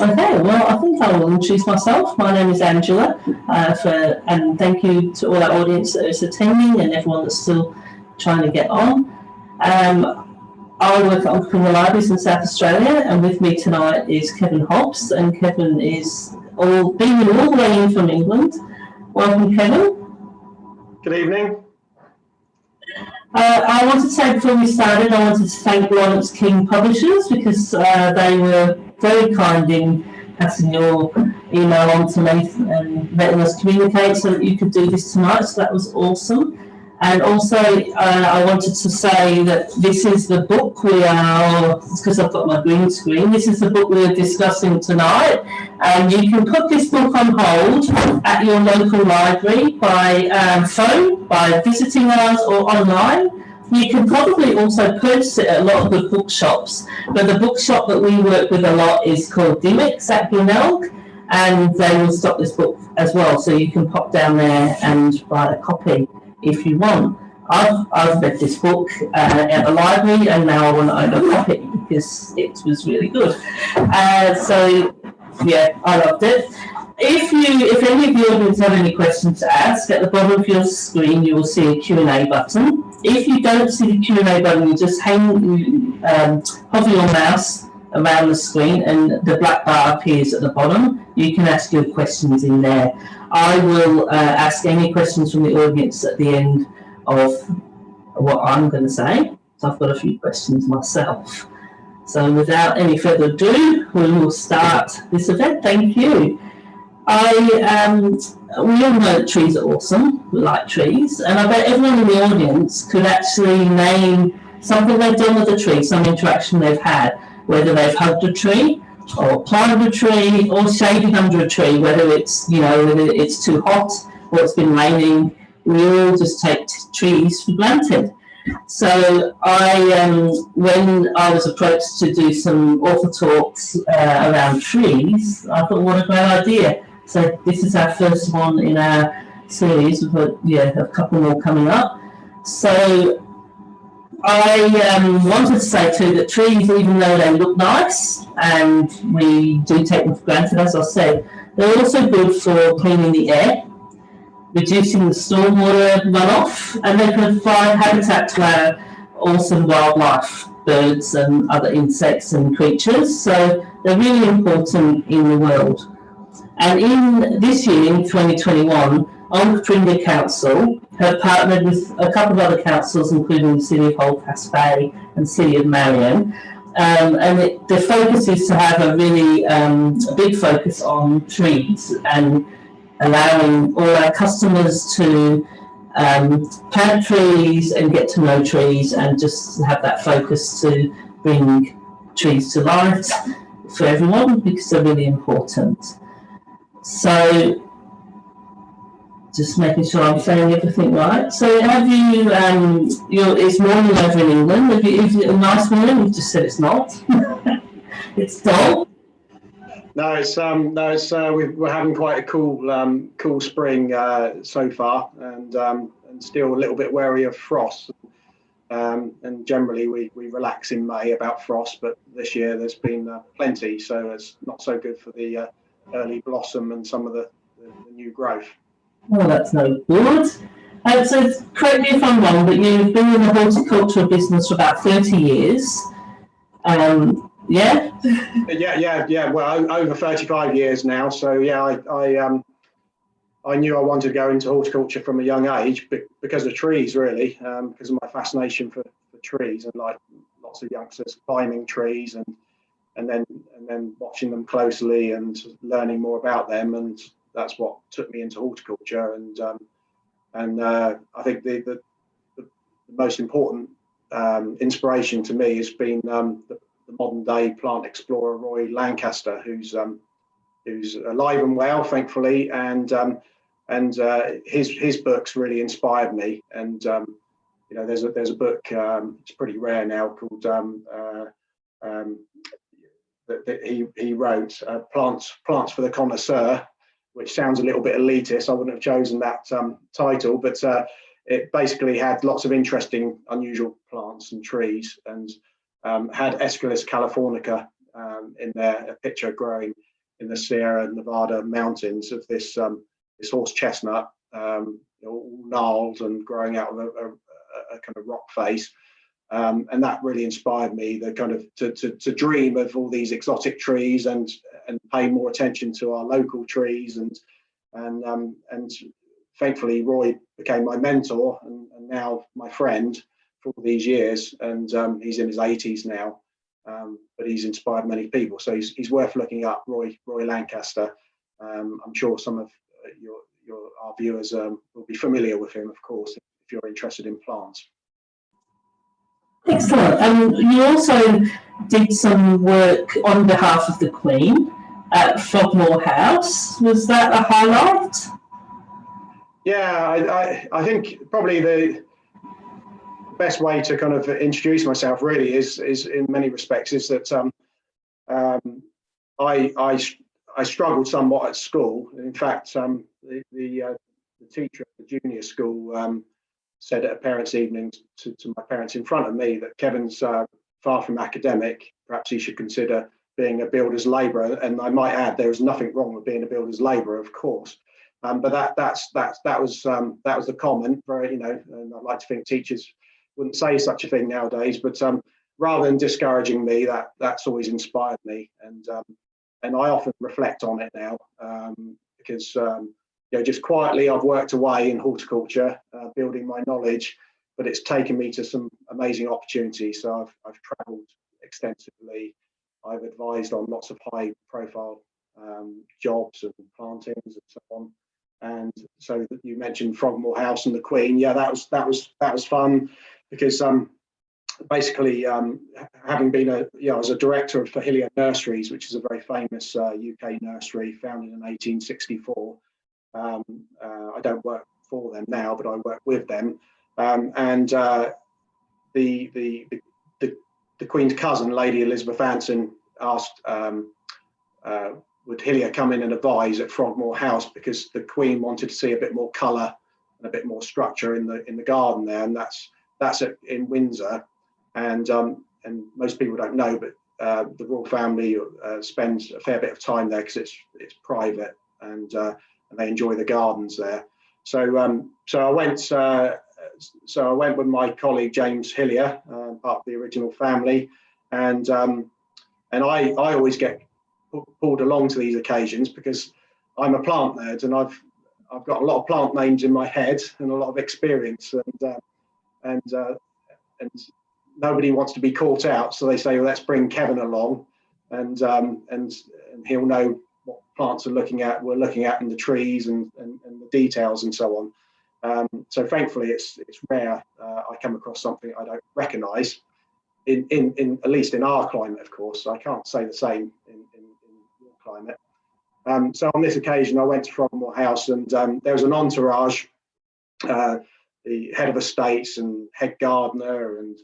Okay, well, I think I will introduce myself. My name is Angela, and thank you to all our audience that is attending and everyone that's still trying to get on. I work at Entrepreneur Libraries in South Australia, and with me tonight is Kevin Hobbs, and Kevin is being all the way in from England. Welcome, Kevin. Good evening. I wanted to say before we started, I wanted to thank Lawrence King Publishers because they were very kind in passing your email on to me and letting us communicate so that you could do this tonight. So that was awesome. And also, I wanted to say that this is the book because I've got my green screen, this is the book we're discussing tonight. And you can put this book on hold at your local library by phone, by visiting us or online. You can probably also purchase it at a lot of the bookshops, but the bookshop that we work with a lot is called Dimmicks at Glenelg, and they will stock this book as well, so you can pop down there and buy a copy if you want. I've read this book at the library, and now I want to own a copy because it was really good. So yeah, I loved it. If any of the audience have any questions to ask, at the bottom of your screen you will see a Q&A button. If you don't see the Q&A button, you just hover your mouse around the screen and the black bar appears at the bottom. You can ask your questions in there. I will ask any questions from the audience at the end of what I'm going to say. So I've got a few questions myself. So without any further ado, we will start this event. Thank you. We all know that trees are awesome. We like trees, and I bet everyone in the audience could actually name something they've done with a tree, some interaction they've had, whether they've hugged a tree, or planted a tree, or shaded under a tree, whether it's too hot or it's been raining. We all just take trees for granted. So when I was approached to do some author talks around trees, I thought, what a great idea. So this is our first one in our series. We've got a couple more coming up. So I wanted to say too that trees, even though they look nice and we do take them for granted, as I said, they're also good for cleaning the air, reducing the stormwater runoff, and they provide habitat to our awesome wildlife, birds and other insects and creatures. So they're really important in the world. And in this year, in 2021, Entrepreneur Council have partnered with a couple of other councils, including the City of Holdfast Bay and City of Marion. The focus is to have a really big focus on trees and allowing all our customers to plant trees and get to know trees and just have that focus to bring trees to light for everyone because they're really important. So just making sure I'm saying everything right. So have you, it's morning over in England. Is it a nice morning? You've just said it's not. It's dull. No, we're having quite a cool spring so far, and still a little bit wary of frost. And generally we relax in May about frost, but this year there's been plenty, so it's not so good for the early blossom and some of the new growth. Well, that's no good. So correct me if I'm wrong, but you've been in the horticultural business for about 30 years. Yeah? Yeah. Well, over 35 years now. So yeah, I knew I wanted to go into horticulture from a young age because of trees, really, because of my fascination for trees and like lots of youngsters climbing trees and then watching them closely and learning more about them, and that's what took me into horticulture. And I think the most important inspiration to me has been the modern day plant explorer Roy Lancaster, who's alive and well, thankfully, and his books really inspired me. And there's a book, it's pretty rare now, called that he wrote, Plants for the Connoisseur, which sounds a little bit elitist. I wouldn't have chosen that title, but it basically had lots of interesting, unusual plants and trees, and had Aesculus californica in there, a picture growing the Sierra Nevada mountains of this horse chestnut, all gnarled and growing out of a kind of rock face. And that really inspired me, the kind of to dream of all these exotic trees and pay more attention to our local trees. And thankfully Roy became my mentor and now my friend for all these years. And he's in his 80s now, but he's inspired many people. So he's worth looking up, Roy Lancaster. I'm sure some of our viewers will be familiar with him, of course, if you're interested in plants. Excellent. And you also did some work on behalf of the Queen at Frogmore House. Was that a highlight? Yeah, I think probably the best way to kind of introduce myself really is in many respects is that I struggled somewhat at school. In fact, the teacher at the junior school said at a parents' evening to my parents in front of me that Kevin's far from academic. Perhaps he should consider being a builder's labourer. And I might add, there is nothing wrong with being a builder's labourer, of course. But that was the comment. And I'd like to think teachers wouldn't say such a thing nowadays. But rather than discouraging me, that's always inspired me. And I often reflect on it now because. Just quietly, I've worked away in horticulture, building my knowledge, but it's taken me to some amazing opportunities. So I've travelled extensively. I've advised on lots of high-profile jobs and plantings and so on. And so you mentioned Frogmore House and the Queen. Yeah, that was fun because basically having been I was a director for Hillier Nurseries, which is a very famous UK nursery founded in 1864. I don't work for them now, but I work with them. And the Queen's cousin, Lady Elizabeth Anson, asked would Hillier come in and advise at Frogmore House because the Queen wanted to see a bit more colour and a bit more structure in the garden there, and that's in Windsor. And most people don't know, but the royal family spends a fair bit of time there because it's private and they enjoy the gardens there. So I went. So I went with my colleague James Hillier, part of the original family, and I always get pulled along to these occasions because I'm a plant nerd and I've got a lot of plant names in my head and a lot of experience, and nobody wants to be caught out, so they say, well, let's bring Kevin along, and he'll know what plants we're looking at in the trees and the details and so on. So thankfully it's rare I come across something I don't recognise in at least in our climate, of course. I can't say the same in your climate. So on this occasion I went to Frogmore House and there was an entourage, the head of estates and head gardener and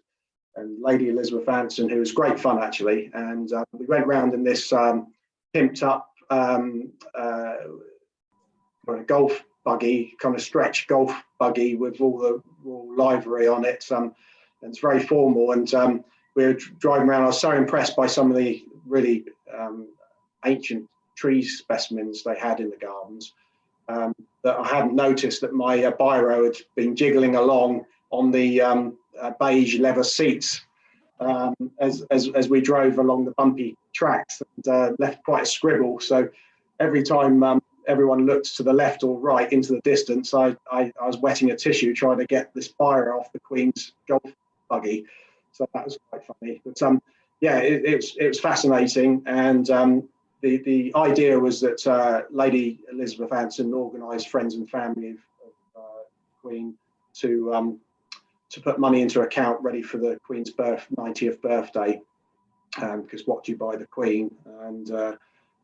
Lady Elizabeth Anson, who was great fun actually, and we went round in this pimped up golf buggy, kind of stretch golf buggy with all the royal livery on it, and it's very formal. And we were driving around. I was so impressed by some of the really ancient tree specimens they had in the gardens that I hadn't noticed that my biro had been jiggling along on the beige leather seats as we drove along the bumpy tracks, and left quite a scribble. So every time everyone looked to the left or right into the distance, I was wetting a tissue trying to get this biro off the Queen's golf buggy. So that was quite funny. But yeah, it was fascinating. And the idea was that Lady Elizabeth Anson organised friends and family of Queen to put money into account ready for the Queen's 90th birthday, because what do you buy the Queen? And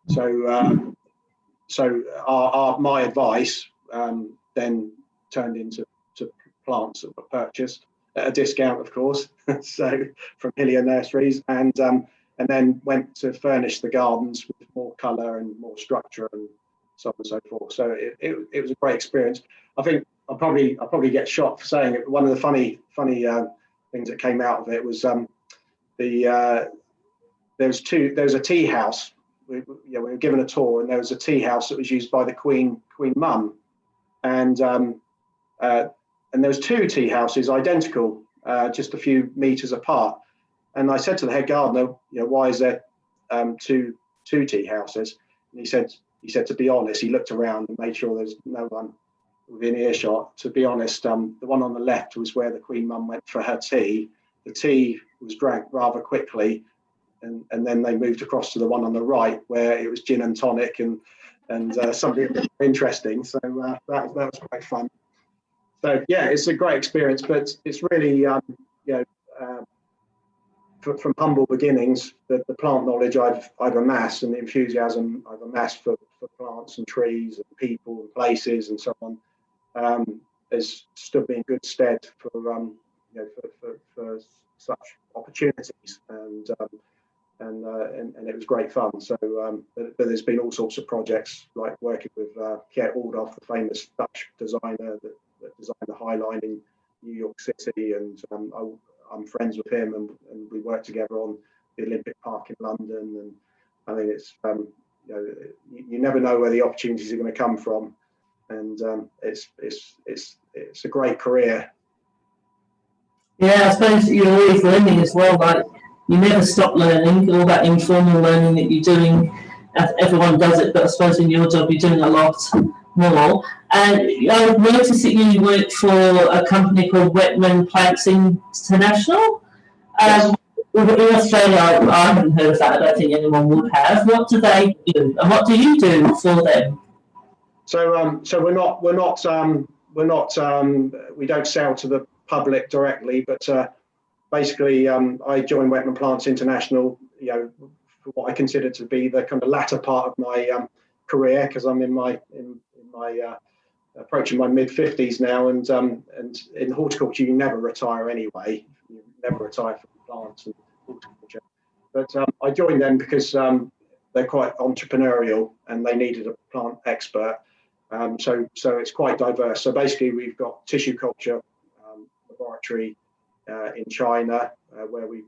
so my advice then turned into plants that were purchased at a discount, of course, so from Hillier Nurseries, and then went to furnish the gardens with more colour and more structure and so on and so forth. So it was a great experience. I think I'll probably get shot for saying it. One of the funny things that came out of it was there was a tea house we were given a tour, and there was a tea house that was used by the Queen Mum, and there was two tea houses identical, just a few meters apart. And I said to the head gardener, why is there two tea houses? And he said, to be honest, he looked around and made sure there's no one within earshot. To be honest, the one on the left was where the Queen Mum went for her tea. The tea was drank rather quickly, and then they moved across to the one on the right where it was gin and tonic and something interesting. So that was quite fun. So yeah, it's a great experience, but it's really from humble beginnings, the plant knowledge I've amassed and the enthusiasm I've amassed for plants and trees and people and places and so on has stood me in good stead for such opportunities, and it was great fun. So, but there's been all sorts of projects, like working with Geert Oldhoff, the famous Dutch designer that designed the High Line in New York City, and I'm friends with him, and we work together on the Olympic Park in London. And I mean, it's you never know where the opportunities are going to come from, and it's a great career. Yeah, I suppose you're always learning as well. Like, you never stop learning. All that informal learning that you're doing, everyone does it, but I suppose in your job you're doing a lot more. And I noticed that you work for a company called Wetman Plants International. Yes. In Australia, I haven't heard of that. I don't think anyone would have. What do they do, and what do you do for them? So we don't sell to the public directly, but basically I joined Wetman Plants International, for what I consider to be the kind of latter part of my career, because I'm in my approaching my mid-50s now, and in horticulture you never retire anyway. You never retire from plants and horticulture. But I joined them because they're quite entrepreneurial and they needed a plant expert. So it's quite diverse. So basically we've got tissue culture laboratory in China, where we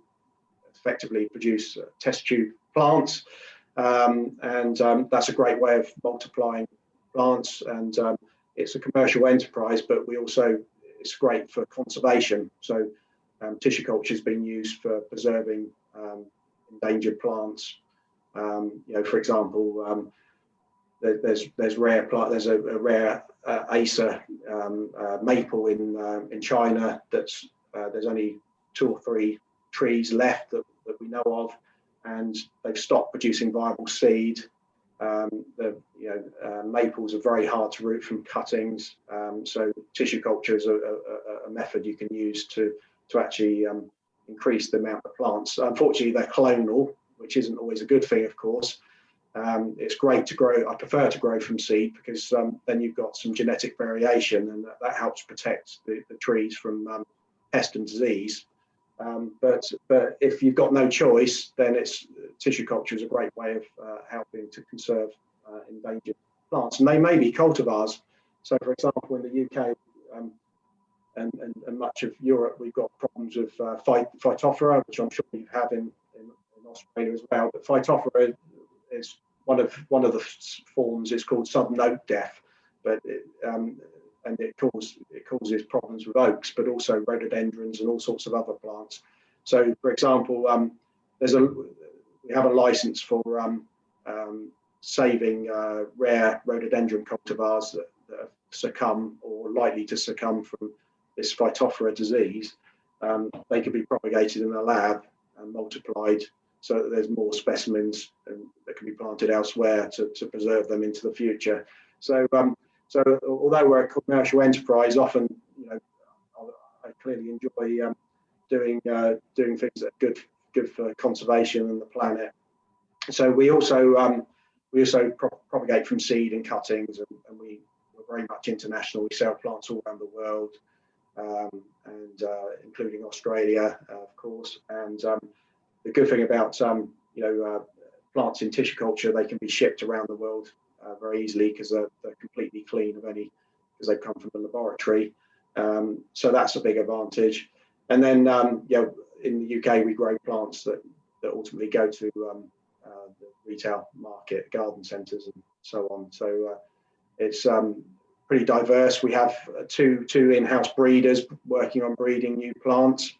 effectively produce test tube plants, and that's a great way of multiplying plants, and it's a commercial enterprise, but it's great for conservation. So tissue culture has been used for preserving endangered plants. For example, there's a rare Acer maple in China that's there's only 2 or 3 trees left that we know of, and they've stopped producing viable seed. Maples are very hard to root from cuttings, so tissue culture is a method you can use to actually increase the amount of plants. Unfortunately, they're clonal, which isn't always a good thing, of course. It's great to grow. I prefer to grow from seed because then you've got some genetic variation, and that helps protect the trees from pest and disease. But if you've got no choice, then tissue culture is a great way of helping to conserve endangered plants, and they may be cultivars. So, for example, in the UK and much of Europe, we've got problems with Phytophthora, which I'm sure you have in Australia as well. But Phytophthora is one of the forms. It's called subnote death, but it causes problems with oaks, but also rhododendrons and all sorts of other plants. So, for example, we have a license for saving rare rhododendron cultivars that have succumbed or likely to succumb from this Phytophthora disease. They can be propagated in a lab and multiplied so that there's more specimens that can be planted elsewhere to preserve them into the future. So although we're a commercial enterprise, often I clearly enjoy doing things that are good for conservation and the planet. So we also propagate from seed and cuttings, and we're very much international. We sell plants all around the world, and including Australia, of course. And the good thing about plants in tissue culture, they can be shipped around the world very easily because they're completely clean because they've come from the laboratory. So that's a big advantage. And then in the UK we grow plants that ultimately go to retail market, garden centres and so on. So it's pretty diverse. We have two in-house breeders working on breeding new plants.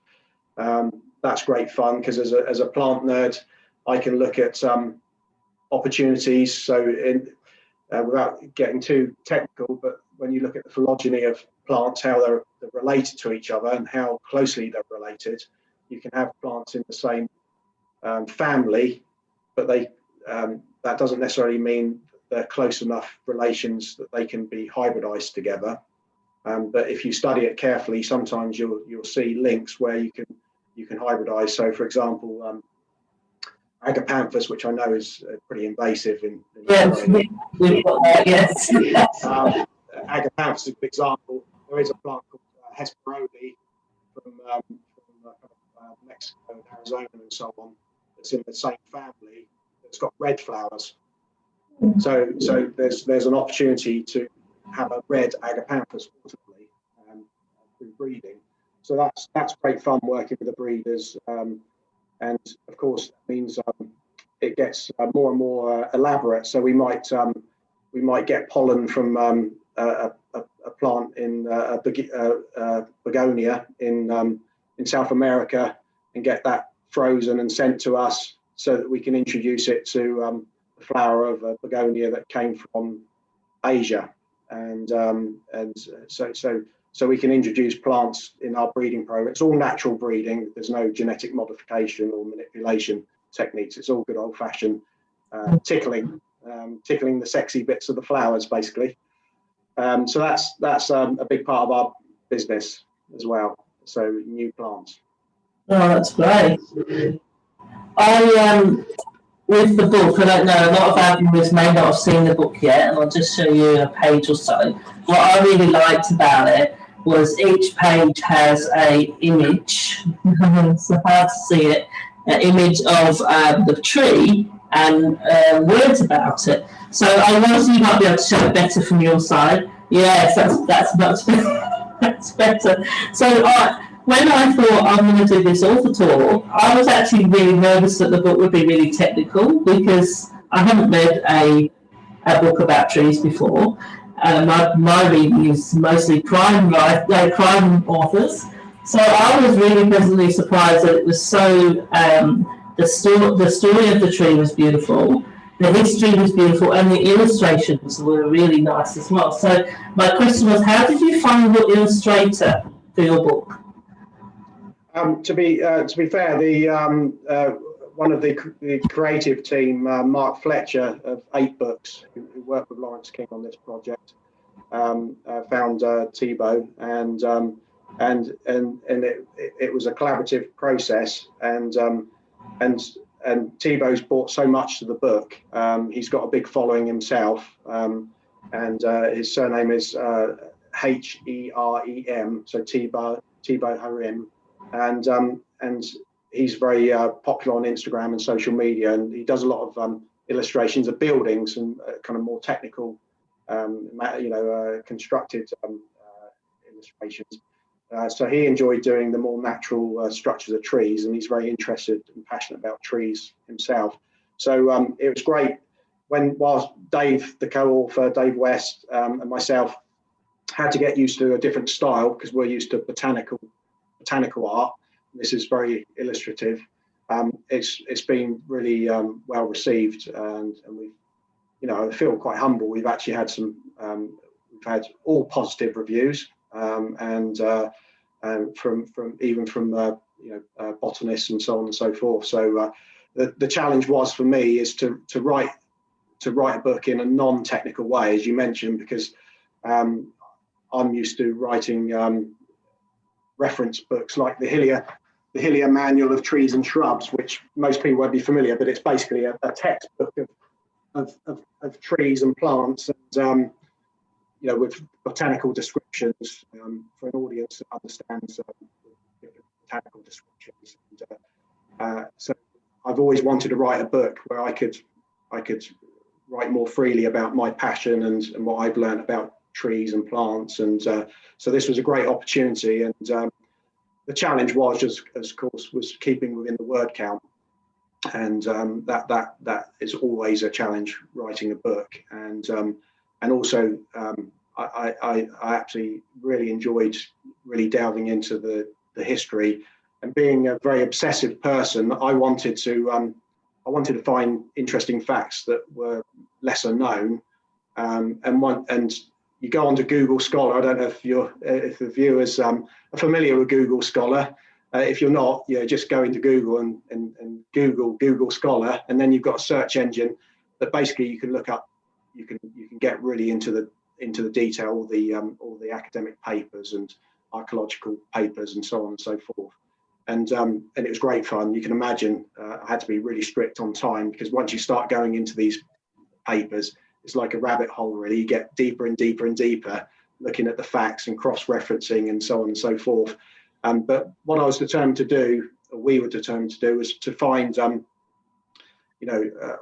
That's great fun because as a plant nerd, I can look at opportunities. So without getting too technical, but when you look at the phylogeny of plants, how they're related to each other and how closely they're related, you can have plants in the same family, but that doesn't necessarily mean they're close enough relations that they can be hybridized together. But if you study it carefully, sometimes you'll see links where you can hybridize. So, for example, Agapanthus, which I know is pretty invasive in we've got that, yes. Agapanthus is a good example. There is a plant called Hesperode from Mexico and Arizona and so on that's in the same family that's got red flowers. So there's an opportunity to have a red Agapanthus ultimately through breeding. So that's great fun working with the breeders. And of course, that means it gets more and more elaborate. So we might get pollen from a plant in begonia in South America and get that frozen and sent to us so that we can introduce it to the flower of a begonia that came from Asia. And so we can introduce plants in our breeding program. It's all natural breeding. There's no genetic modification or manipulation techniques. It's all good old-fashioned tickling the sexy bits of the flowers, basically. So that's a big part of our business as well. So new plants. Oh, that's great. With the book, I don't know, a lot of our viewers may not have seen the book yet, and I'll just show you a page or so. What I really liked about it was each page has a image, so hard to see it, an image of the tree and words about it. So I know you might be able to show it better from your side. Yes, that's much better. That's better. So when I thought I'm going to do this author tour, I was actually really nervous that the book would be really technical because I haven't read a book about trees before. My reading is mostly crime authors. So I was really pleasantly surprised that it was so, the story of the tree was beautiful, the history was beautiful, and the illustrations were really nice as well. So my question was, how did you find your illustrator for your book? To be fair, the one of the creative team, Mark Fletcher of 8 Books, who worked with Lawrence King on this project, found Thibaut, and it was a collaborative process, and Thibaut's brought so much to the book. He's got a big following himself, and his surname is Herem, so Thibaut Herem. And he's very popular on Instagram and social media, and he does a lot of illustrations of buildings and kind of more technical, constructed illustrations. So he enjoyed doing the more natural structures of trees, and he's very interested and passionate about trees himself. So it was great whilst Dave, the co-author, Dave West, and myself had to get used to a different style because we're used to botanical art. This is very illustrative. It's been really well received, and we, I feel quite humble. We've actually had we've had all positive reviews, and from botanists and so on and so forth. So the challenge was for me is to write a book in a non-technical way, as you mentioned, because I'm used to writing reference books like the Hillier Manual of Trees and Shrubs, which most people won't be familiar, but it's basically a textbook of trees and plants, and with botanical descriptions for an audience that understands different botanical descriptions. And, so I've always wanted to write a book where I could write more freely about my passion and what I've learned about trees and plants, and so this was a great opportunity. And the challenge was just, of course, was keeping within the word count. and that is always a challenge writing a book. And also I actually really enjoyed really delving into the history, and being a very obsessive person, I wanted to find interesting facts that were lesser known. And you go onto Google Scholar. I don't know if the viewers are familiar with Google Scholar. If you're not, just go into Google and Google Scholar, and then you've got a search engine that basically you can look up. You can get really into the detail, all the academic papers and archaeological papers and so on and so forth. And it was great fun. You can imagine I had to be really strict on time, because once you start going into these papers, it's like a rabbit hole, really. You get deeper and deeper and deeper, looking at the facts and cross-referencing and so on and so forth. But what I was determined to do, or we were determined to do, was to find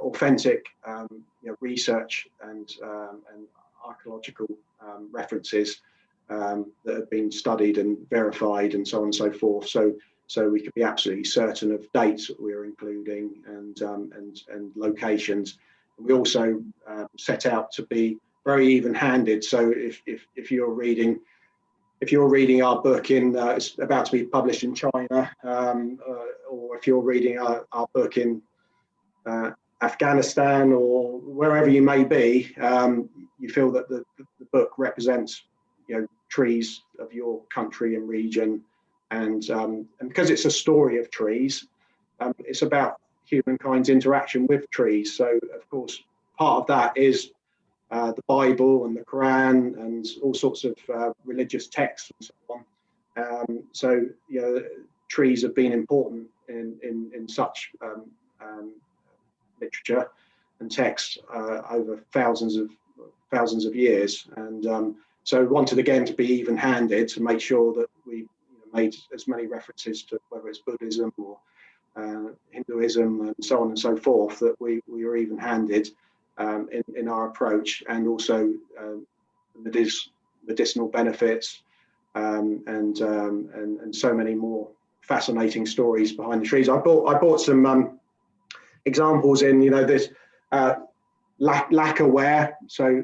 authentic research and archaeological references that have been studied and verified and so on and so forth. So we could be absolutely certain of dates that we were including, and locations. We also set out to be very even-handed. So if you're reading our book it's about to be published in China, or if you're reading our book in Afghanistan or wherever you may be, you feel that the book represents trees of your country and region, and because it's a story of trees, it's about humankind's interaction with trees. So of course part of that is the Bible and the Quran and all sorts of religious texts and so on. So trees have been important in such literature and texts over thousands of years, and so wanted again to be even-handed, to make sure that we made as many references to whether it's Buddhism or Hinduism and so on and so forth, that we were even-handed in our approach, and also medicinal benefits, and so many more fascinating stories behind the trees. I bought some examples in this lacquerware. So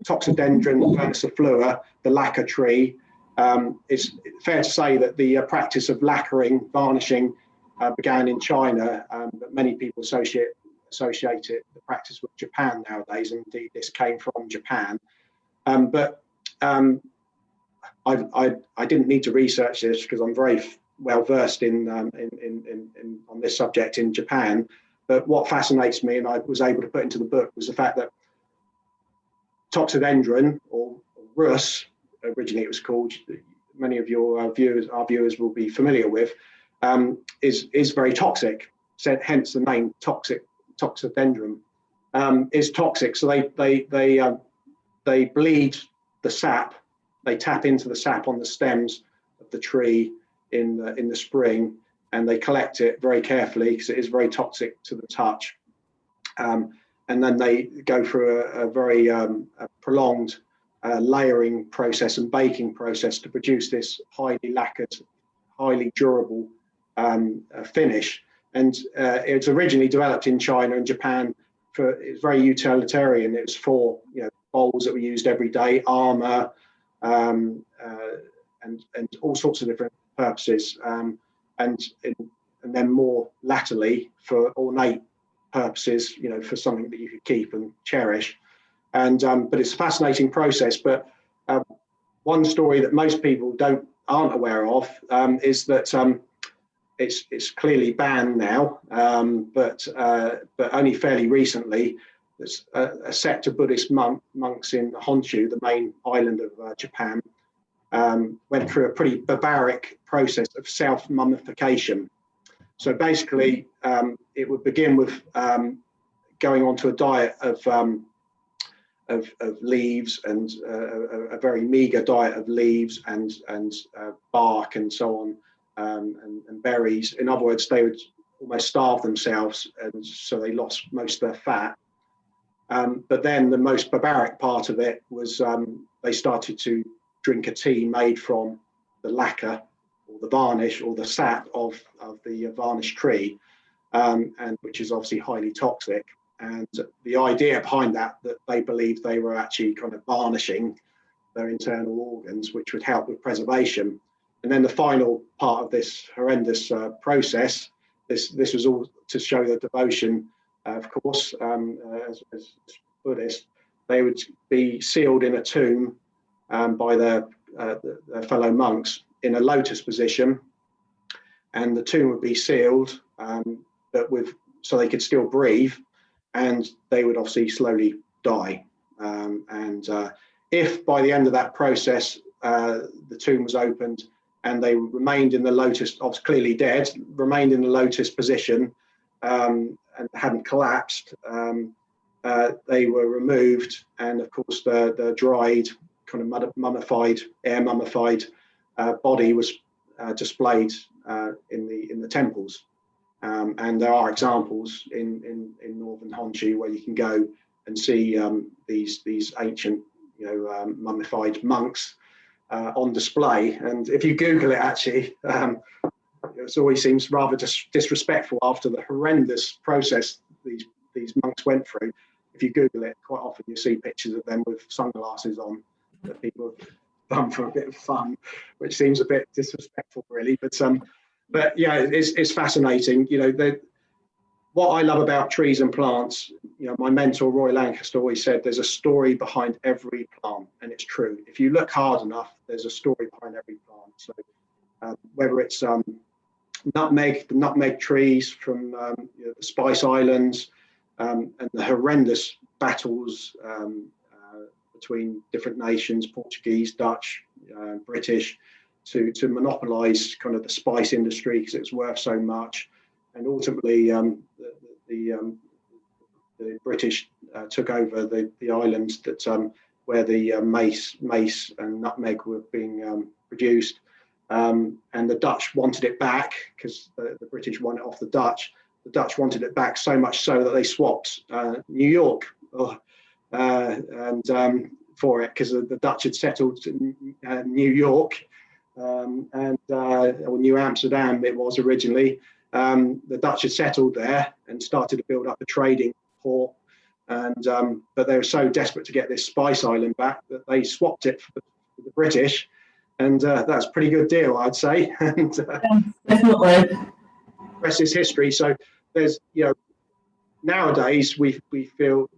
Toxodendron verdiciflua, the lacquer tree. It's fair to say that the practice of lacquering, varnishing, began in China, but many people associate the practice with Japan nowadays, and indeed this came from Japan. But I didn't need to research this, because I'm very well versed in on this subject in Japan. But what fascinates me, and I was able to put into the book, was the fact that Toxodendron, or Rus, originally it was called, many of our viewers will be familiar with, is very toxic. So hence the name Toxodendron is toxic. So they bleed the sap. They tap into the sap on the stems of the tree in the spring, and they collect it very carefully, because it is very toxic to the touch. And then they go through a very prolonged layering process and baking process to produce this highly lacquered, highly durable finish. And it's originally developed in China and Japan. It's very utilitarian. It was for bowls that were used every day, armor, and all sorts of different purposes. And then more latterly for ornate purposes, for something that you could keep and cherish. And but it's a fascinating process. But one story that most people aren't aware of is that it's clearly banned now, but only fairly recently. There's a sect of Buddhist monks in Honshu, the main island of Japan, went through a pretty barbaric process of self-mummification. So basically, it would begin with going onto a diet of leaves, and a very meager diet of leaves and bark and so on, and berries. In other words, they would almost starve themselves, and so they lost most of their fat. But then the most barbaric part of it was they started to drink a tea made from the lacquer, or the varnish, or the sap of the varnish tree. and which is obviously highly toxic. And the idea behind that they believed they were actually kind of varnishing their internal organs, which would help with preservation. And then the final part of this horrendous process, this was all to show their devotion, of course, as Buddhists. They would be sealed in a tomb by their fellow monks in a lotus position, and the tomb would be sealed, but so they could still breathe, and they would obviously slowly die. If by the end of that process the tomb was opened and they remained in the lotus, obviously clearly dead, remained in the lotus position and hadn't collapsed, they were removed, and of course the dried, kind of mummified, air mummified body was displayed in the temples. And there are examples in northern Honshu where you can go and see these ancient, mummified monks on display. And if you Google it, actually, it always seems rather disrespectful after the horrendous process these monks went through. If you Google it, quite often you see pictures of them with sunglasses on that people have done for a bit of fun, which seems a bit disrespectful, really. But yeah, it's fascinating. What I love about trees and plants, my mentor Roy Lancaster always said, there's a story behind every plant, and it's true. If you look hard enough, there's a story behind every plant. So whether it's the nutmeg trees from the Spice Islands, and the horrendous battles between different nations, Portuguese, Dutch, British, to monopolise kind of the spice industry because it was worth so much, and ultimately the British took over the islands where the mace and nutmeg were being produced, and the Dutch wanted it back because the British won it off the Dutch. The Dutch wanted it back so much so that they swapped New York for it, because the Dutch had settled in New York, or New Amsterdam it was originally. The Dutch had settled there and started to build up a trading port, but they were so desperate to get this Spice Island back that they swapped it for the British, and that's a pretty good deal, I'd say. And Definitely. rest is history. So there's, nowadays we feel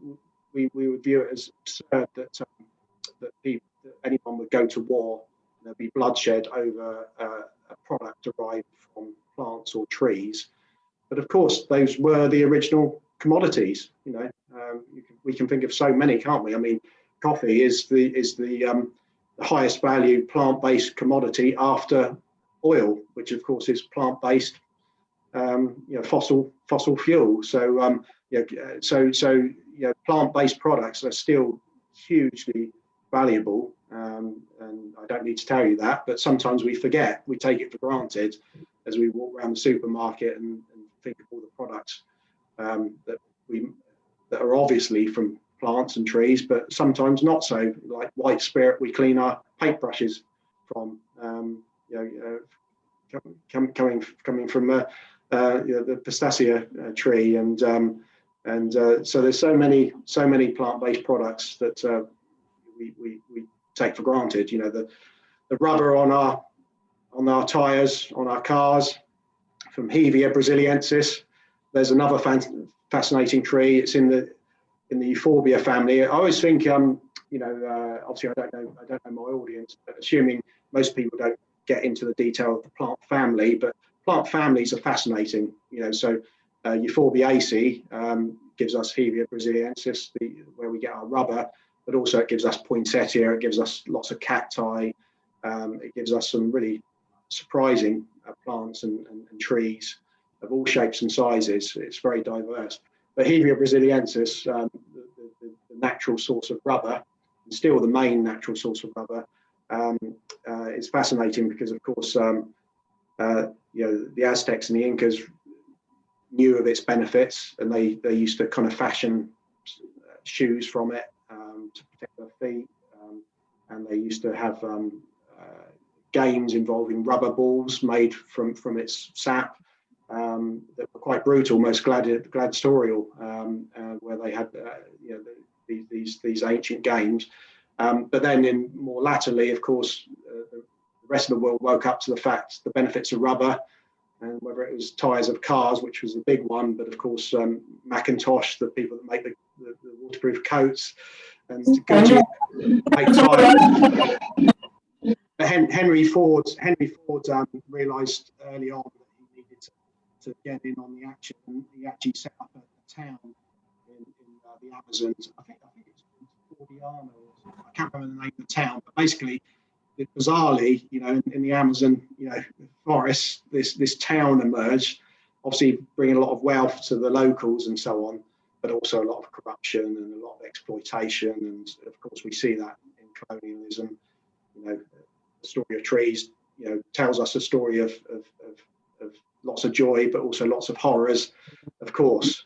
we would view it as absurd that anyone would go to war. There'd be bloodshed over a product derived from plants or trees. But of course, those were the original commodities. We can think of so many, can't we? I mean, coffee is the highest value plant-based commodity after oil, which of course is plant-based, fossil fuel. So plant-based products are still hugely valuable, and I don't need to tell you that, but sometimes we forget, we take it for granted as we walk around the supermarket and think of all the products that are obviously from plants and trees, but sometimes not so, like white spirit we clean our paintbrushes from, coming from the pistachio tree, and so there's so many plant-based products that we take for granted. The rubber on our tires, on our cars, from Hevia brasiliensis. There's another fascinating tree. It's in the Euphorbia family. I always think, obviously I don't know my audience, but assuming most people don't get into the detail of the plant family, but plant families are fascinating. So Euphorbiaceae gives us Hevia brasiliensis, where we get our rubber, but also it gives us poinsettia, it gives us lots of cacti, it gives us some really surprising plants and trees of all shapes and sizes. It's very diverse. But Hevia brasiliensis, the natural source of rubber, and still the main natural source of rubber, is fascinating because, of course, the Aztecs and the Incas knew of its benefits, and they used to kind of fashion shoes from it to protect their feet, and they used to have games involving rubber balls made from its sap, that were quite brutal, most gladiatorial, where they had these ancient games. But then in more latterly, of course, the rest of the world woke up to the benefits of rubber, and whether it was tyres of cars, which was the big one, but of course Macintosh, the people that make the waterproof coats, and Goodyear make tyres. But Henry Ford realised early on that he needed to get in on the action, and he actually set up a town in the Amazons. I think it's Gordiana, I can't remember the name of the town, but basically, bizarrely, in the Amazon, forests, this town emerged, obviously bringing a lot of wealth to the locals and so on, but also a lot of corruption and a lot of exploitation, and of course we see that in colonialism. The story of trees, tells us a story of lots of joy, but also lots of horrors, of course.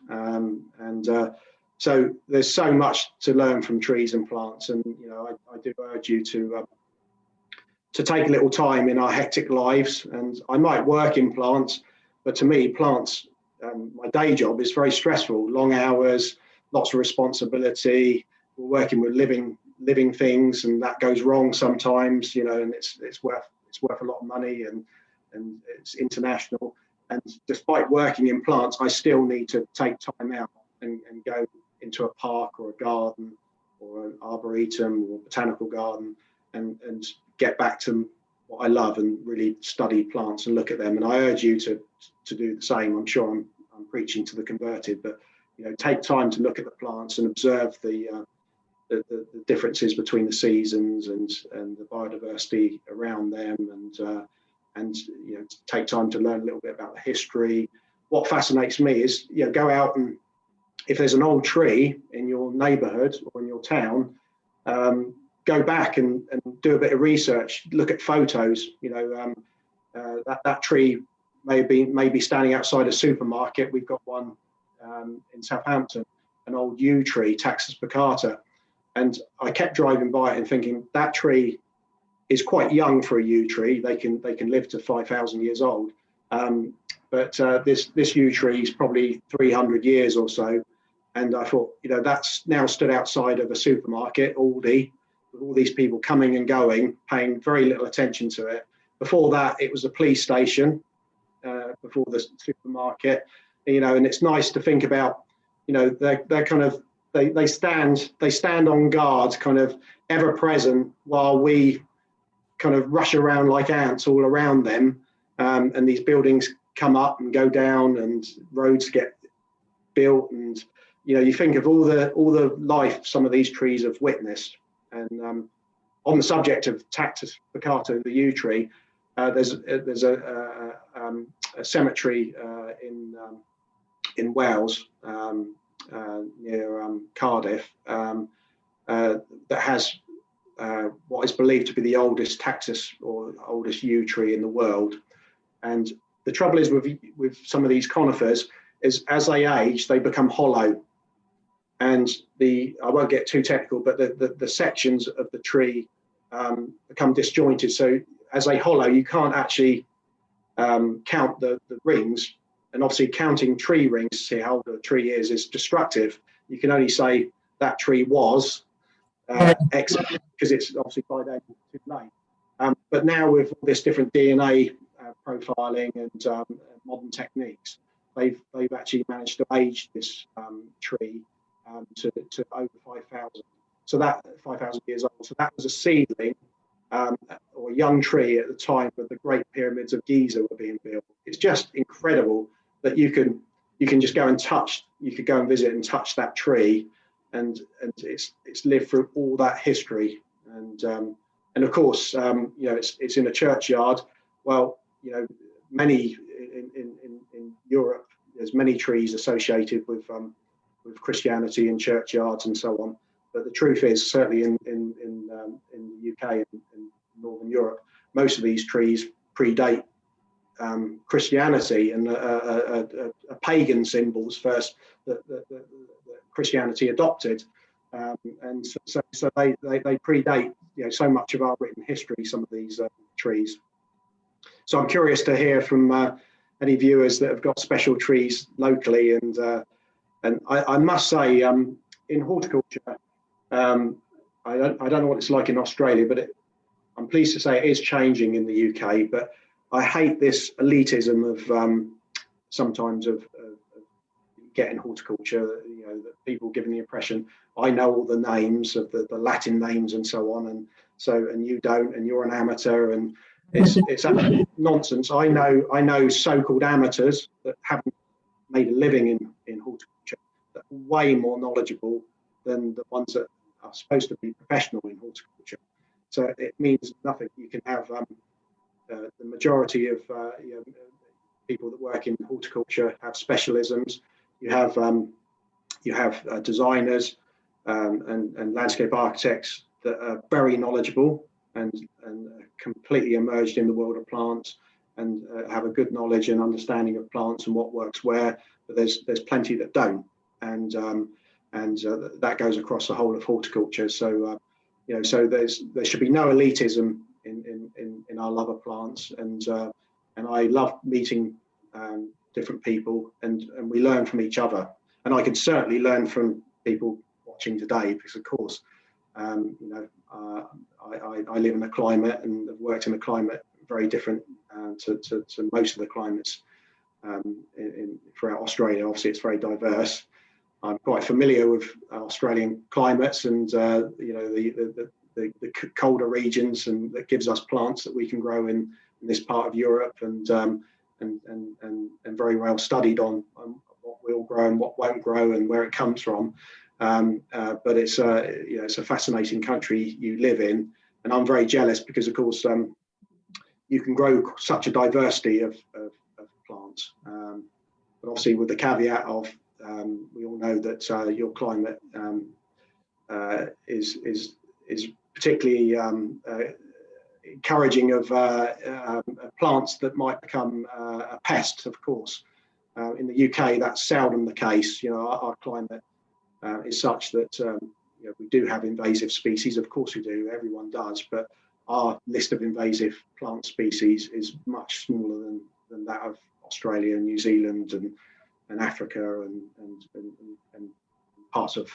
So there's so much to learn from trees and plants, and I do urge you to take a little time in our hectic lives. And I might work in plants, but to me, plants, my day job is very stressful, long hours, lots of responsibility. We're working with living things, and that goes wrong sometimes, and it's worth a lot of money, and it's international. And despite working in plants, I still need to take time out and go into a park or a garden or an arboretum or botanical garden and get back to what I love and really study plants and look at them. And I urge you to do the same. I'm sure I'm preaching to the converted, but take time to look at the plants and observe the differences between the seasons and the biodiversity around them, and take time to learn a little bit about the history. What fascinates me is go out, and if there's an old tree in your neighborhood or in your town, go back and do a bit of research, look at photos. That tree may be standing outside a supermarket. We've got one in Southampton, an old yew tree, Taxus baccata. And I kept driving by it and thinking that tree is quite young for a yew tree. They can live to 5,000 years old. But this yew tree is probably 300 years or so. And I thought, that's now stood outside of a supermarket, Aldi, with all these people coming and going, paying very little attention to it. Before that, it was a police station, before the supermarket, and it's nice to think about, they're kind of, they stand on guard, kind of ever present, while we kind of rush around like ants all around them, and these buildings come up and go down, and roads get built, and you think of all the life some of these trees have witnessed. And on the subject of Taxus baccata, the yew tree, there's a cemetery in Wales, near Cardiff, that has what is believed to be the oldest Taxus or oldest yew tree in the world. And the trouble is with some of these conifers is as they age, they become hollow. And I won't get too technical, but the sections of the tree become disjointed. So as they hollow, you can't actually count the rings. And obviously counting tree rings to see how old a tree is destructive. You can only say that tree was X, because it's obviously by then too late. But now with all this different DNA profiling and modern techniques, they've actually managed to age this tree to over 5,000. So that 5,000 years old. So that was a seedling or a young tree at the time when the Great Pyramids of Giza were being built. It's just incredible that you can just go and touch. You could go and visit and touch that tree, and it's lived through all that history. And of course, it's in a churchyard. Well, many in Europe, there's many trees associated with Christianity in churchyards and so on. But the truth is, certainly in the UK and in Northern Europe, most of these trees predate Christianity and pagan symbols first that Christianity adopted, and so they predate so much of our written history. Some of these trees. So I'm curious to hear from any viewers that have got special trees locally. And I must say, in horticulture, I don't know what it's like in Australia, but I'm pleased to say it is changing in the UK. But I hate this elitism of sometimes of getting horticulture. That people giving the impression I know all the names of the Latin names and so on, and you don't, and you're an amateur, and it's absolute nonsense. I know so-called amateurs that haven't made a living in horticulture that are way more knowledgeable than the ones that are supposed to be professional in horticulture. So it means nothing. You can have the majority of people that work in horticulture have specialisms. You have designers and landscape architects that are very knowledgeable and completely immersed in the world of plants and have a good knowledge and understanding of plants and what works where. But there's plenty that don't, and that goes across the whole of horticulture. So so there should be no elitism in our love of plants, and I love meeting different people, and we learn from each other. And I can certainly learn from people watching today, because of course, I live in a climate and have worked in a climate very different to most of the climates throughout Australia. Obviously, it's very diverse. I'm quite familiar with Australian climates and the colder regions, and that gives us plants that we can grow in this part of Europe, and very well studied on what will grow and what won't grow and where it comes from. But it's a fascinating country you live in, and I'm very jealous because, of course, you can grow such a diversity of plants. But obviously, with the caveat of we all know that your climate is particularly encouraging of plants that might become a pest, of course. In the UK, that's seldom the case. Our climate is such that we do have invasive species. Of course we do, everyone does, but our list of invasive plant species is much smaller than that of Australia and New Zealand and Africa and parts of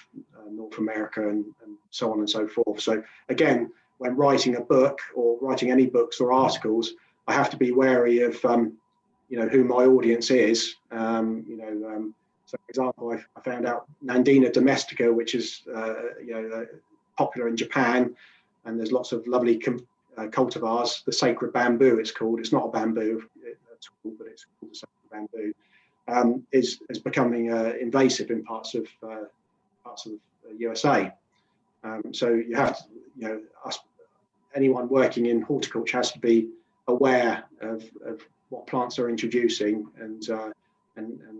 North America and so on and so forth. So again, when writing a book or writing any books or articles, I have to be wary of who my audience is. So for example, I found out Nandina domestica, which is popular in Japan, and there's lots of lovely cultivars. The sacred bamboo, it's called. It's not a bamboo at all, but it's called the sacred bamboo. Is becoming invasive in parts of USA. So you have to, anyone working in horticulture has to be aware of what plants are introducing and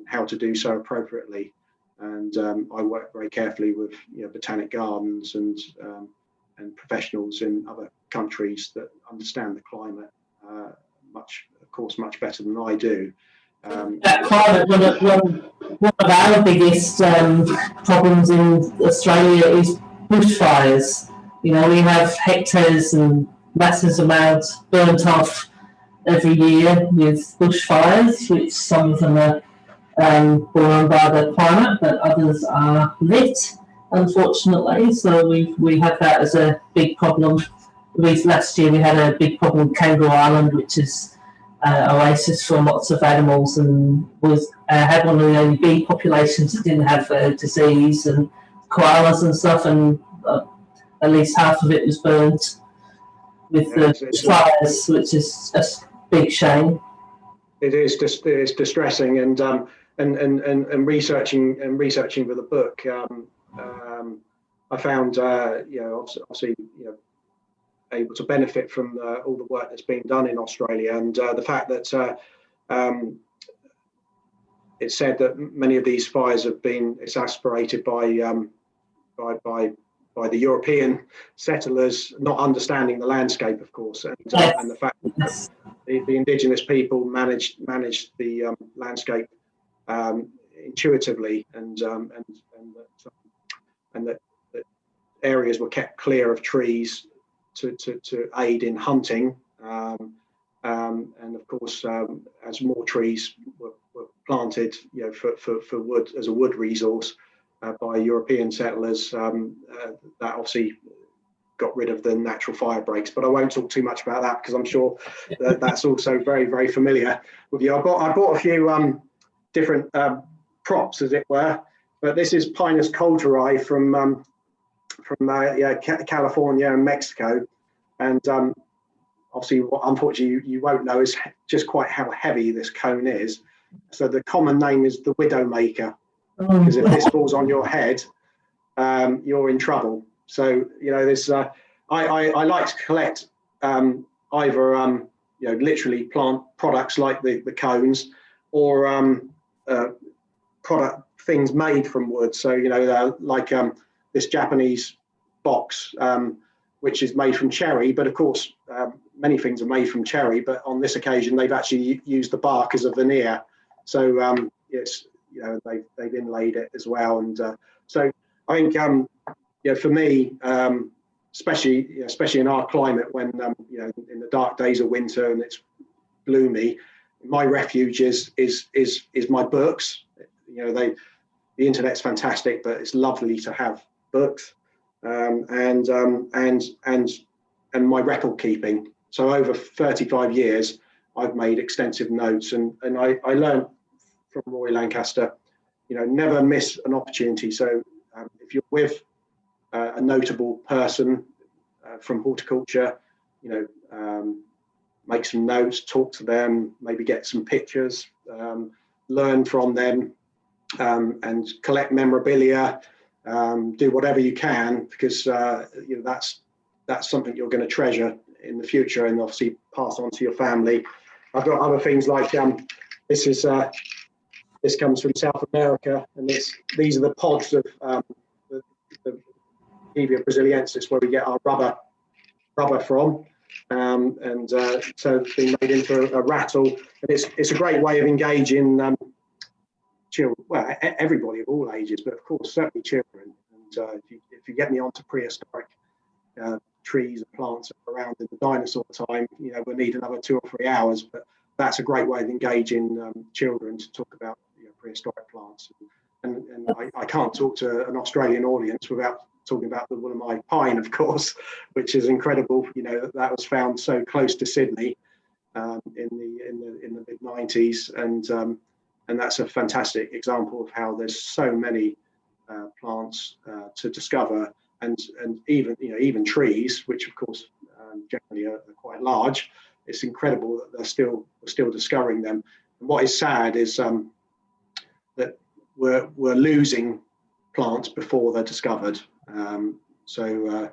how to do so appropriately. And I work very carefully with botanic gardens and professionals in other countries that understand the climate much better than I do. That climate, one of our biggest problems in Australia is bushfires. We have hectares and massive amounts burnt off every year with bushfires, which some of them are brought on by the climate, but others are lit, unfortunately. So we have that as a big problem. Last year we had a big problem with Kangaroo Island, which is oasis for lots of animals, and had one of the only bee populations that didn't have disease, and koalas and stuff, and at least half of it was burnt with the fires, which is a big shame. It is it's distressing, and researching for the book, I found obviously able to benefit from all the work that's being done in Australia, and the fact that it's said that many of these fires have been exacerbated by the European settlers not understanding the landscape, of course, and the fact that the indigenous people managed the landscape intuitively, and that areas were kept clear of trees to aid in hunting, and of course, as more trees were planted, for wood as a wood resource by European settlers, that obviously got rid of the natural fire breaks. But I won't talk too much about that because I'm sure that's also very, very familiar with you. I bought a few different props, as it were, but this is Pinus Culturai from California and Mexico, and obviously, what unfortunately you won't know is just quite how heavy this cone is. So the common name is the Widowmaker, because if this falls on your head, you're in trouble. So there's I like to collect either literally plant products like the cones, or product things made from wood. So like this Japanese box, which is made from cherry, but of course many things are made from cherry, but on this occasion they've actually used the bark as a veneer. So it's they've inlaid it as well, and so I think for me, especially in our climate, when in the dark days of winter and it's gloomy, my refuge is my books. The internet's fantastic, but it's lovely to have books, and my record keeping. So over 35 years, I've made extensive notes, and I learned from Roy Lancaster, never miss an opportunity. So if you're with a notable person from horticulture, make some notes, talk to them, maybe get some pictures, learn from them, and collect memorabilia. Do whatever you can, because that's something you're going to treasure in the future, and obviously pass on to your family. I've got other things like this comes from South America, and these are the pods of the Hevea brasiliensis, where we get our rubber from, and so it's been made into a rattle, and it's a great way of engaging children, well, everybody of all ages, but of course certainly children. And if you get me onto prehistoric trees and plants around in the dinosaur time, we'll need another 2 or 3 hours, but that's a great way of engaging children to talk about prehistoric plants. And I can't talk to an Australian audience without talking about the Wollemi pine, of course, which is incredible. That was found so close to Sydney in the mid 90s, and that's a fantastic example of how there's so many plants to discover, and even trees, which of course generally are quite large. It's incredible that we're still discovering them. And what is sad is that we're losing plants before they're discovered. So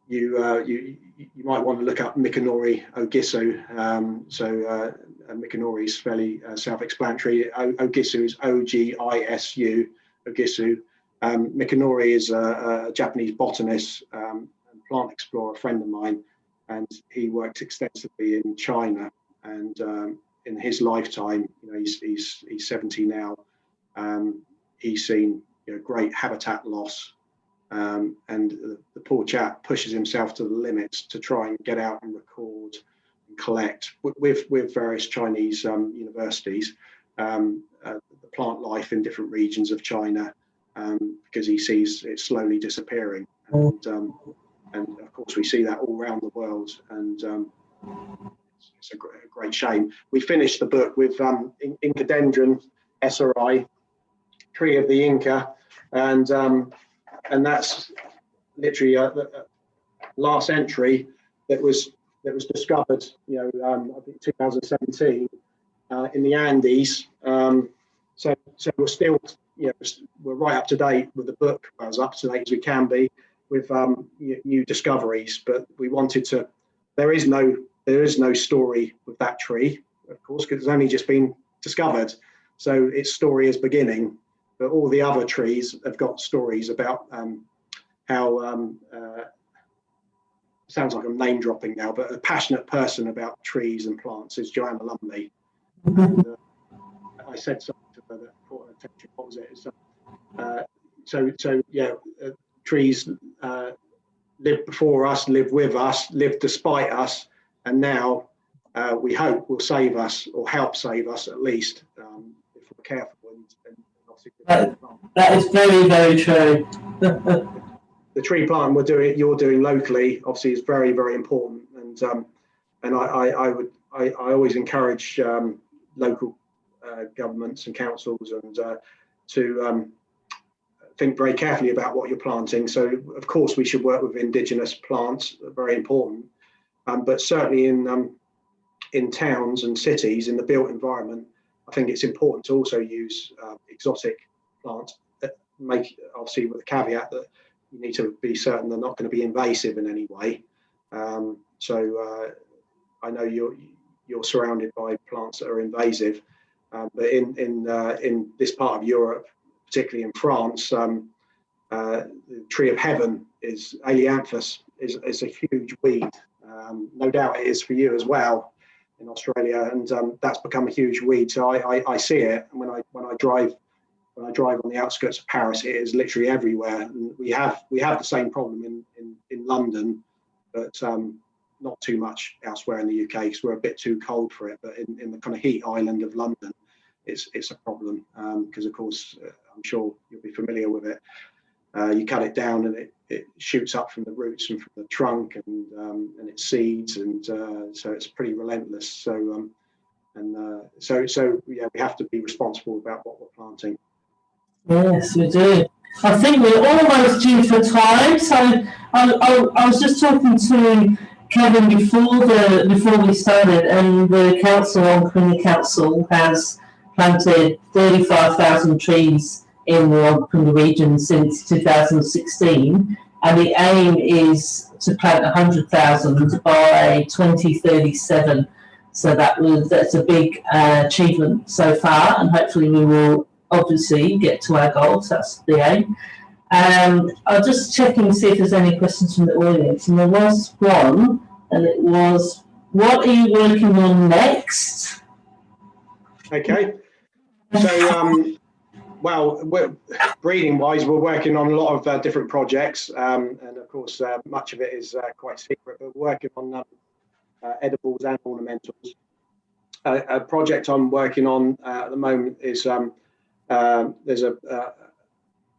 you might want to look up Mikanori ogisu. Mikanori is fairly self-explanatory. Ogisu is Ogisu, ogisu. Mikanori is a Japanese botanist and plant explorer, friend of mine, and he worked extensively in China. And in his lifetime, he's 70 now. He's seen great habitat loss, and the poor chap pushes himself to the limits to try and get out and record and collect with various Chinese universities the plant life in different regions of China, because he sees it slowly disappearing, and of course we see that all around the world, and it's a great shame. We finished the book with Incadendron SRI, Tree of the Inca, and that's literally the last entry that was discovered, I think 2017 in the Andes. So we're still, we're right up to date with the book, as up to date as we can be with new discoveries. But we wanted to. There is no story with that tree, of course, because it's only just been discovered. So its story is beginning. But all the other trees have got stories about how, sounds like I'm name dropping now, but a passionate person about trees and plants is Joanna Lumley. And, I said something to her that caught her attention. What was it? Trees lived before us, lived with us, lived despite us, and now we hope will save us or help save us at least if we're careful and obviously that is very, very true. The tree plant you're doing locally obviously is very, very important, and I always encourage local governments and councils and to think very carefully about what you're planting. So of course we should work with indigenous plants, very important, but certainly in towns and cities, in the built environment, I think it's important to also use exotic plants, obviously with the caveat that you need to be certain they're not going to be invasive in any way. So I know you're surrounded by plants that are invasive, but in this part of Europe, particularly in France, the tree of heaven is Ailanthus, is a huge weed. No doubt it is for you as well in Australia, and that's become a huge weed. So I see it, and when I drive on the outskirts of Paris, it is literally everywhere. And we have the same problem in London, but not too much elsewhere in the UK because we're a bit too cold for it. But in the kind of heat island of London, it's a problem because of course I'm sure you'll be familiar with it. You cut it down and it shoots up from the roots and from the trunk and it seeds, and so it's pretty relentless. So yeah, we have to be responsible about what we're planting. Yes, we do. I think we're almost due for time. So I was just talking to Kevin before we started, and the council, Oncombe Council, has planted 35,000 trees in the Oncombe region since 2016, and the aim is to plant 100,000 by 2037. So that's a big achievement so far, and hopefully we will obviously get to our goals. That's the aim. I'll just check and see if there's any questions from the audience. And there was one, and it was, what are you working on next? Okay. So, well, breeding-wise, we're working on a lot of different projects, and of course, much of it is quite secret, but we're working on edibles and ornamentals. A project I'm working on at the moment is there's a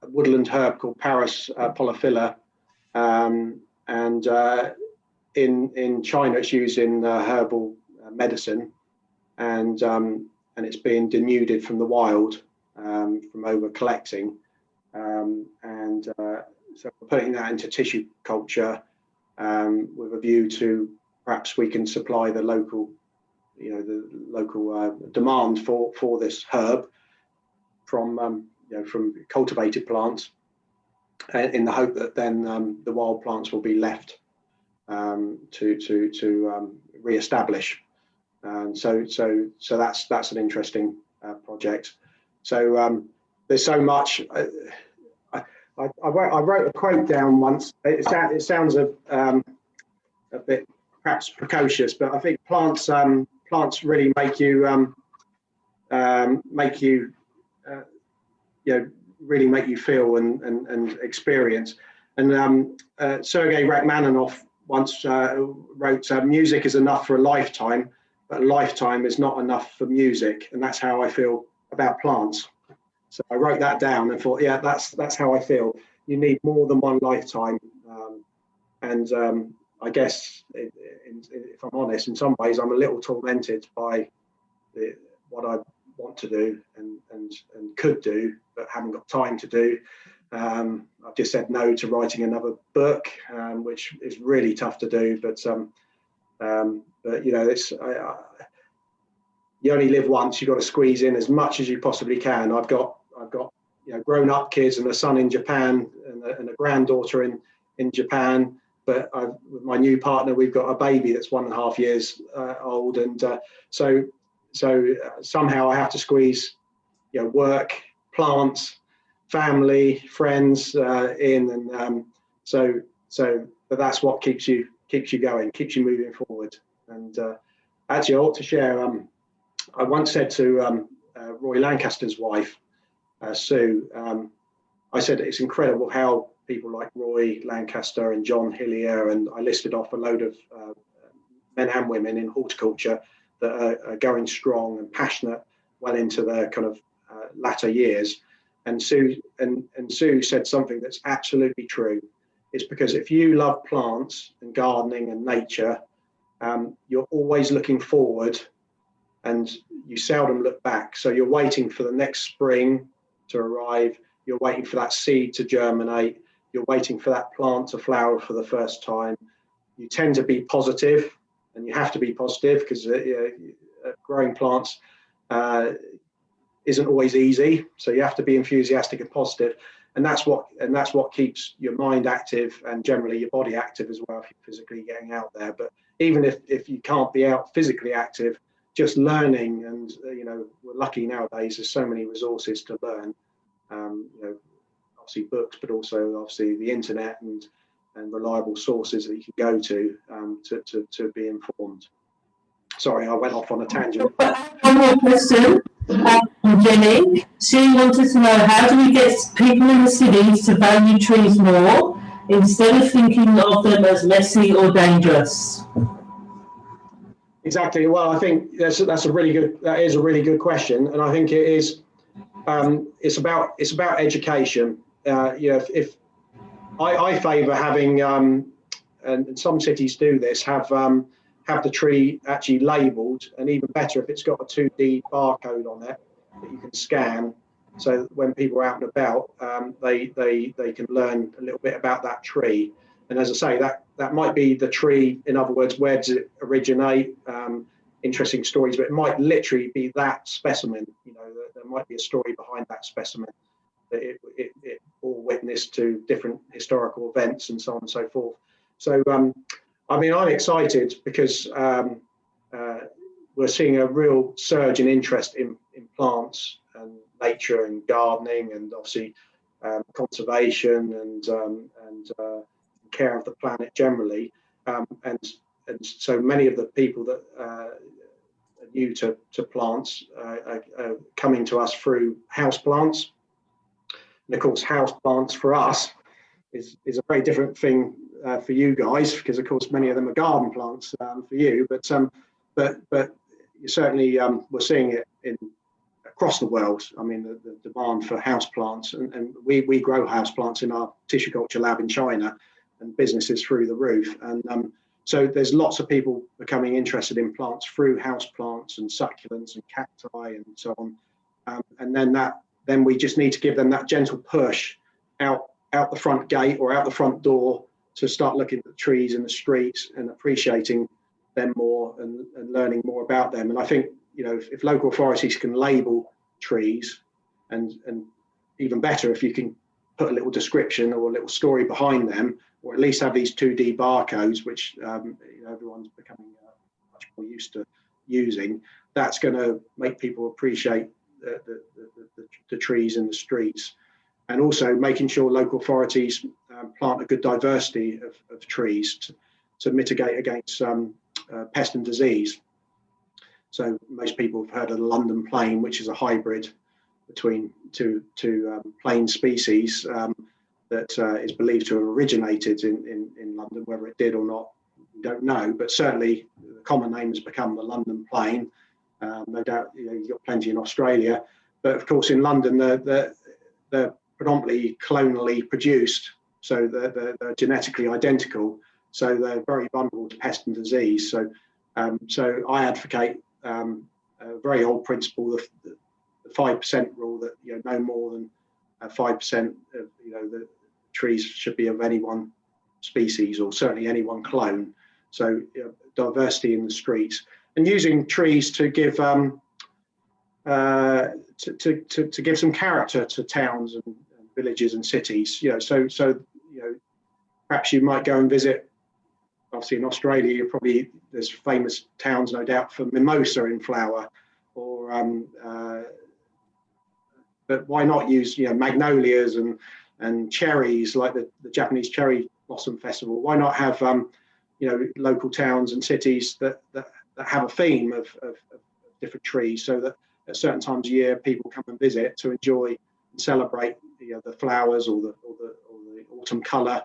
woodland herb called Paris polyphylla, and in China it's used in herbal medicine, and it's being denuded from the wild from over collecting, and so we're putting that into tissue culture with a view to perhaps we can supply the local demand for this herb from cultivated plants, in the hope that then the wild plants will be left to re-establish. So that's an interesting project. So there's so much. I wrote a quote down once. It sounds a bit perhaps precocious, but I think plants really make you really make you feel and experience. And Sergei Rachmaninoff once wrote, "Music is enough for a lifetime, but a lifetime is not enough for music." And that's how I feel about plants. So I wrote that down and thought, yeah, that's how I feel. You need more than one lifetime. I guess, if I'm honest, in some ways I'm a little tormented by what I want to do and could do, but haven't got time to do. I've just said no to writing another book, which is really tough to do. But it's you only live once. You've got to squeeze in as much as you possibly can. I've got grown-up kids and a son in Japan and a granddaughter in Japan. But with my new partner, we've got a baby that's 1.5 years old, and so somehow I have to squeeze, work, plants, family, friends in, and but that's what keeps you going, keeps you moving forward. And actually, I ought to share. I once said to Roy Lancaster's wife, Sue, I said it's incredible how people like Roy Lancaster and John Hillier, and I listed off a load of men and women in horticulture that are going strong and passionate well into their kind of latter years. And Sue said something that's absolutely true. It's because if you love plants and gardening and nature, you're always looking forward and you seldom look back. So you're waiting for the next spring to arrive. You're waiting for that seed to germinate. You're waiting for that plant to flower for the first time. You tend to be positive, and you have to be positive because growing plants isn't always easy. So you have to be enthusiastic and positive, and that's what keeps your mind active and generally your body active as well if you're physically getting out there. But even if you can't be out physically active, just learning, and we're lucky nowadays. There's so many resources to learn. Obviously books, but also obviously the internet and reliable sources that you can go to be informed. Sorry, I went off on a tangent. One more question from Jenny. She wanted to know, how do we get people in the cities to value trees more instead of thinking of them as messy or dangerous? Exactly. Well, I think that is a really good question, and I think it is. It's about education. If I favour having, and some cities do this, have the tree actually labelled, and even better if it's got a 2D barcode on it that you can scan, so that when people are out and about, they can learn a little bit about that tree. And as I say, that might be the tree. In other words, where does it originate? Interesting stories, but it might literally be that specimen. There might be a story behind that specimen that it bore witness to different historical events and so on and so forth. So, I'm excited because we're seeing a real surge in interest in plants and nature and gardening, and obviously conservation and care of the planet generally. And so many of the people that are new to plants are coming to us through house plants. And of course, house plants for us is a very different thing for you guys, because of course many of them are garden plants for you. But certainly we're seeing it across the world. The demand for house plants, and we grow house plants in our tissue culture lab in China, and business is through the roof. And so there's lots of people becoming interested in plants through house plants and succulents and cacti and so on. And then we just need to give them that gentle push out the front gate or out the front door to start looking at the trees in the streets and appreciating them more and learning more about them. And I think, if local authorities can label trees, and even better if you can put a little description or a little story behind them, or at least have these 2D barcodes, which everyone's becoming much more used to using, that's going to make people appreciate the trees in the streets. And also making sure local authorities plant a good diversity of trees to mitigate against pest and disease. So most people have heard of the London plane, which is a hybrid between two plane species that is believed to have originated in London. Whether it did or not, we don't know. But certainly the common name has become the London plane. No doubt you've got plenty in Australia. But of course in London they're predominantly clonally produced, so they're genetically identical. So they're very vulnerable to pest and disease. So I advocate a very old principle, the 5% rule, that no more than 5% of the trees should be of any one species, or certainly any one clone. So diversity in the streets, and using trees to give to give some character to towns and villages and cities. So perhaps you might go and visit. Obviously, in Australia, there's famous towns, no doubt, for mimosa in flower, or but why not use magnolias and cherries, like the Japanese Cherry Blossom Festival? Why not have local towns and cities that have a theme of different trees, so that at certain times of year people come and visit to enjoy and celebrate the flowers or the autumn colour.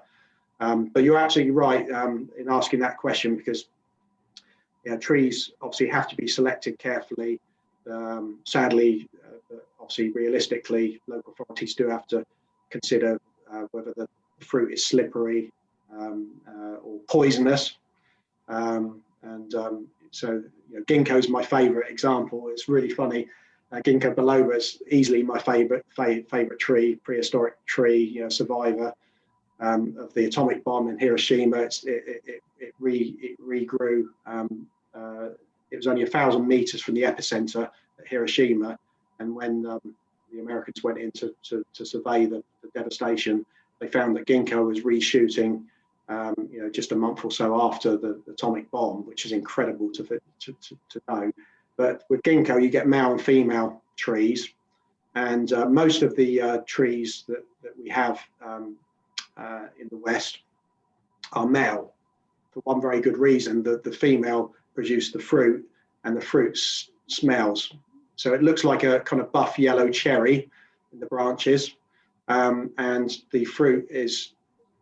But you're absolutely right in asking that question, because trees obviously have to be selected carefully. Sadly, obviously, realistically, local authorities do have to consider whether the fruit is slippery or poisonous. So ginkgo is my favourite example. It's really funny. Ginkgo Biloba is easily my favourite tree, prehistoric tree, survivor of the atomic bomb in Hiroshima. It regrew. It was only 1,000 meters from the epicenter at Hiroshima, and when the Americans went in to survey the devastation, they found that ginkgo was reshooting, just a month or so after the atomic bomb, which is incredible to know. But with ginkgo, you get male and female trees, and most of the trees that we have in the West are male, for one very good reason: that the female produce the fruit, and the fruit smells. So it looks like a kind of buff yellow cherry in the branches, and the fruit is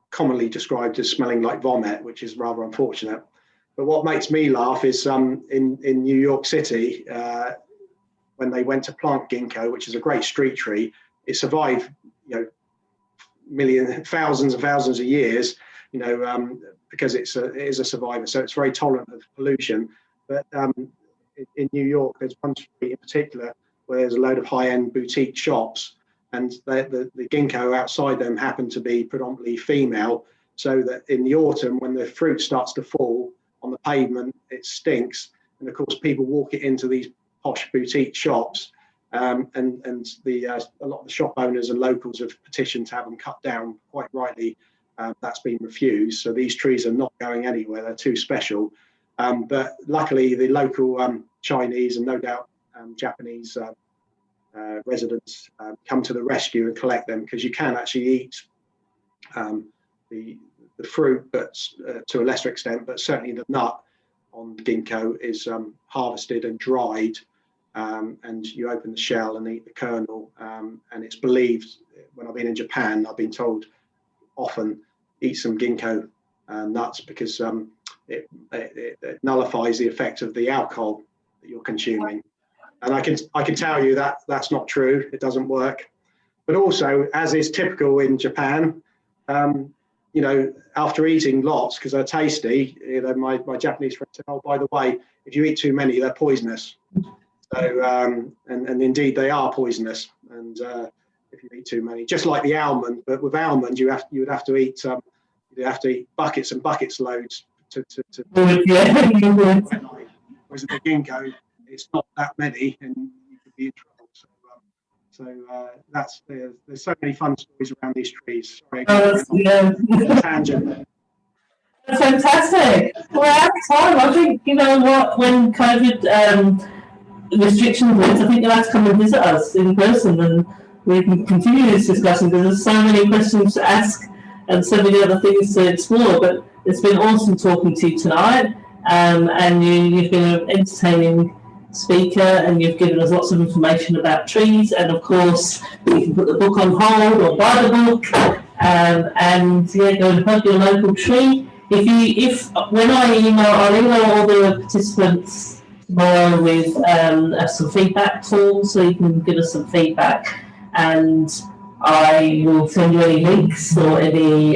commonly described as smelling like vomit, which is rather unfortunate. But what makes me laugh is in New York City, when they went to plant ginkgo, which is a great street tree, it survived, thousands and thousands of years, because it is a survivor, so it's very tolerant of pollution. But in New York, there's one street in particular where there's a load of high-end boutique shops, and the ginkgo outside them happen to be predominantly female, so that in the autumn, when the fruit starts to fall on the pavement, it stinks. And of course, people walk it into these posh boutique shops, and a lot of the shop owners and locals have petitioned to have them cut down. Quite rightly, that's been refused. So these trees are not going anywhere. They're too special. But luckily, the local Chinese and no doubt Japanese residents come to the rescue and collect them, because you can actually eat the fruit, but to a lesser extent, but certainly the nut on ginkgo is harvested and dried, and you open the shell and eat the kernel. And it's believed, when I've been in Japan, I've been told often eat some ginkgo nuts, because it nullifies the effect of the alcohol that you're consuming. And I can tell you that that's not true. It doesn't work. But also, as is typical in Japan, after eating lots, because they're tasty, my Japanese friend said, "Oh, by the way, if you eat too many, they're poisonous." So, and indeed they are poisonous. And if you eat too many, just like the almond, but with almond, you would have to eat buckets and buckets loads to Yeah, you would. Whereas with the ginkgo, it's not that many, and you could be in trouble. So there's so many fun stories around these trees. Sorry, tangent. That's fantastic. Well, at the time, I think, when COVID restrictions lift, I think you'll have to come and visit us in person, and we can continue this discussion, because there's so many questions to ask and so many other things to explore. But it's been awesome talking to you tonight, and you've been an entertaining speaker, and you've given us lots of information about trees. And of course, you can put the book on hold or buy the book, and go and hug your local tree. When I'll email all the participants tomorrow with some feedback forms, so you can give us some feedback, and I will send you any links or any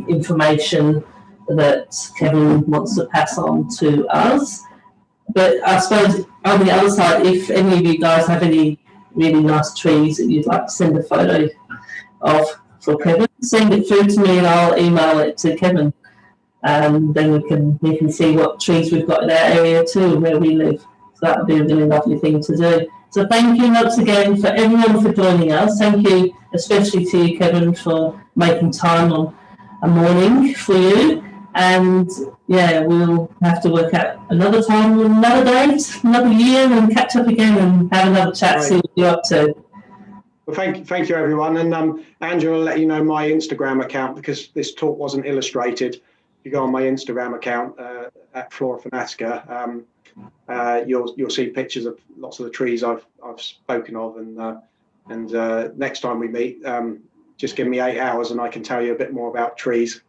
information that Kevin wants to pass on to us. But I suppose on the other side, if any of you guys have any really nice trees that you'd like to send a photo of for Kevin, send it through to me and I'll email it to Kevin. Then we can see what trees we've got in our area too, where we live. So that would be a really lovely thing to do. So thank you once again for everyone for joining us. Thank you especially to you, Kevin, for making time on a morning for you. And we'll have to work out another time, another date, another year, and catch up again and have another chat, see what you're up to. Well, thank you, everyone. And Andrew will let you know my Instagram account, because this talk wasn't illustrated. If you go on my Instagram account at Flora Fanatica, you'll see pictures of lots of the trees I've spoken of. And next time we meet, just give me 8 hours and I can tell you a bit more about trees.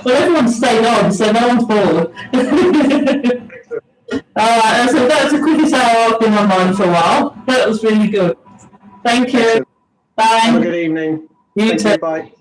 Well, everyone's stayed on, so no one's bored. Alright, so that was the quickest hour I've been online for a while. That was really good. Thank you. Excellent. Bye. Have a good evening. You Thank too. you. Bye.